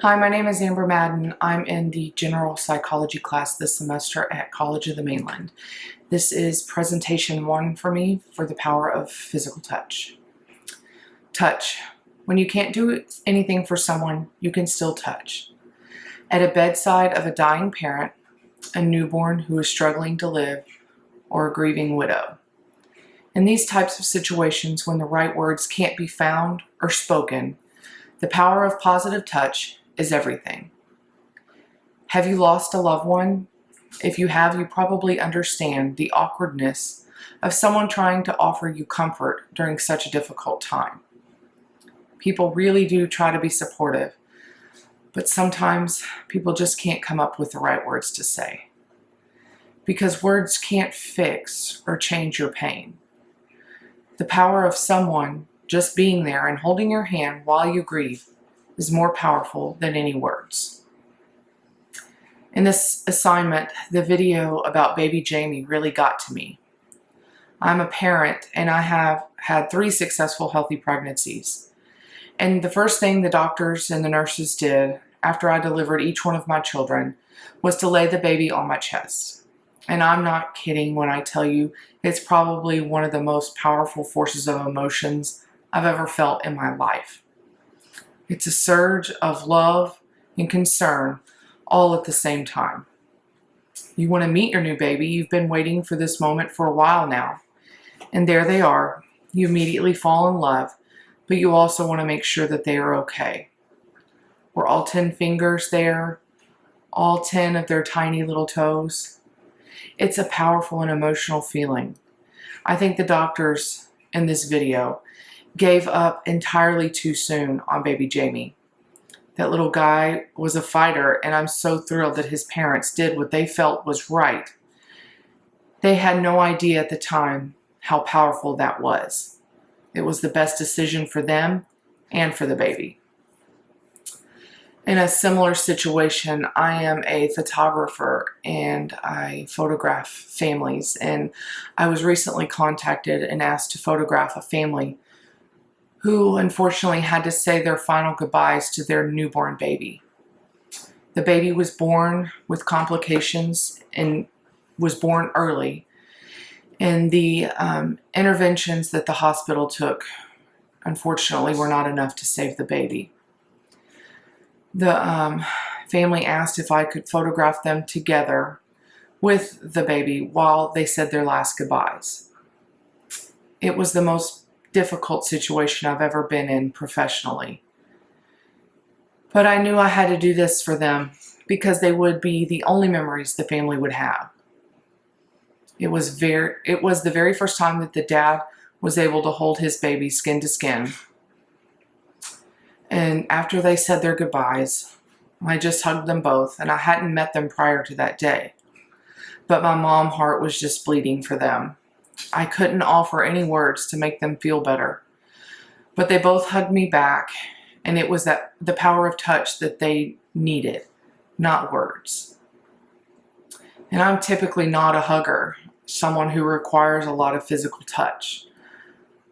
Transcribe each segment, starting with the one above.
Hi, my name is Amber Madden. I'm in the general psychology class this semester at College of the Mainland. This is presentation 1 for me for the power of physical touch. Touch. When you can't do anything for someone, you can still touch. At a bedside of a dying parent, a newborn who is struggling to live, or a grieving widow. In these types of situations, when the right words can't be found or spoken, the power of positive touch is everything. Have you lost a loved one? If you have, you probably understand the awkwardness of someone trying to offer you comfort during such a difficult time. People really do try to be supportive, but sometimes people just can't come up with the right words to say. Because words can't fix or change your pain. The power of someone just being there and holding your hand while you grieve is more powerful than any words. In this assignment, the video about baby Jamie really got to me. I'm a parent and I have had 3 successful healthy pregnancies. And the first thing the doctors and the nurses did after I delivered each one of my children was to lay the baby on my chest. And I'm not kidding when I tell you it's probably one of the most powerful forces of emotions I've ever felt in my life. It's a surge of love and concern all at the same time. You want to meet your new baby. You've been waiting for this moment for a while now. And there they are. You immediately fall in love, but you also want to make sure that they are okay. Were all 10 fingers there? All 10 of their tiny little toes? It's a powerful and emotional feeling. I think the doctors in this video gave up entirely too soon on baby Jamie. That little guy was a fighter, and I'm so thrilled that his parents did what they felt was right. They had no idea at the time how powerful that was. It was the best decision for them and for the baby. In a similar situation, I am a photographer and I photograph families, and I was recently contacted and asked to photograph a family who unfortunately had to say their final goodbyes to their newborn baby. The baby was born with complications and was born early, and the interventions that the hospital took, unfortunately, were not enough to save the baby. The family asked if I could photograph them together with the baby while they said their last goodbyes. It was the most difficult situation I've ever been in professionally. But I knew I had to do this for them because they would be the only memories the family would have. It was the very first time that the dad was able to hold his baby skin to skin. And after they said their goodbyes, I just hugged them both, and I hadn't met them prior to that day. But my mom heart was just bleeding for them. I couldn't offer any words to make them feel better. But they both hugged me back, and it was the power of touch that they needed, not words. And I'm typically not a hugger, someone who requires a lot of physical touch.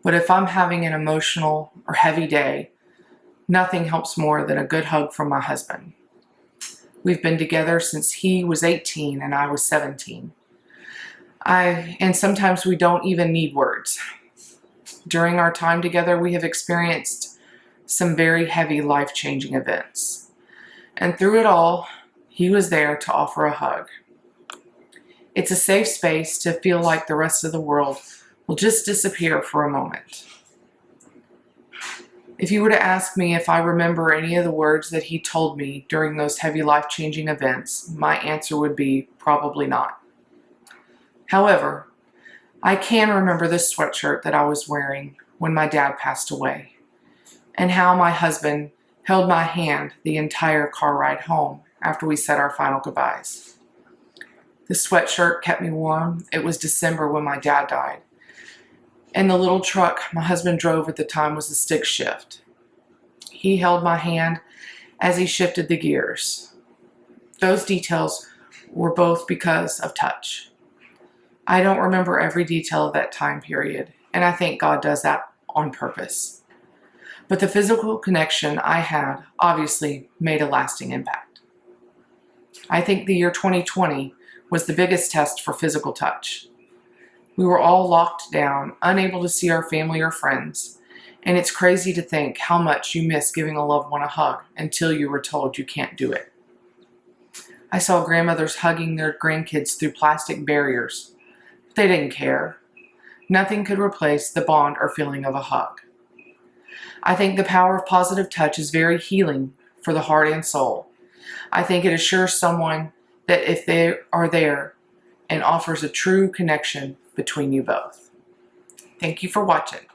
But if I'm having an emotional or heavy day, nothing helps more than a good hug from my husband. We've been together since he was 18 and I was 17. And sometimes we don't even need words. During our time together, we have experienced some very heavy, life-changing events. And through it all, he was there to offer a hug. It's a safe space to feel like the rest of the world will just disappear for a moment. If you were to ask me if I remember any of the words that he told me during those heavy, life-changing events, my answer would be probably not. However, I can remember this sweatshirt that I was wearing when my dad passed away, and how my husband held my hand the entire car ride home after we said our final goodbyes. The sweatshirt kept me warm. It was December when my dad died, and the little truck my husband drove at the time was a stick shift. He held my hand as he shifted the gears. Those details were both because of touch. I don't remember every detail of that time period, and I think God does that on purpose. But the physical connection I had obviously made a lasting impact. I think the year 2020 was the biggest test for physical touch. We were all locked down, unable to see our family or friends, and it's crazy to think how much you miss giving a loved one a hug until you were told you can't do it. I saw grandmothers hugging their grandkids through plastic barriers. They didn't care. Nothing could replace the bond or feeling of a hug. I think the power of positive touch is very healing for the heart and soul. I think it assures someone that if they are there and offers a true connection between you both. Thank you for watching.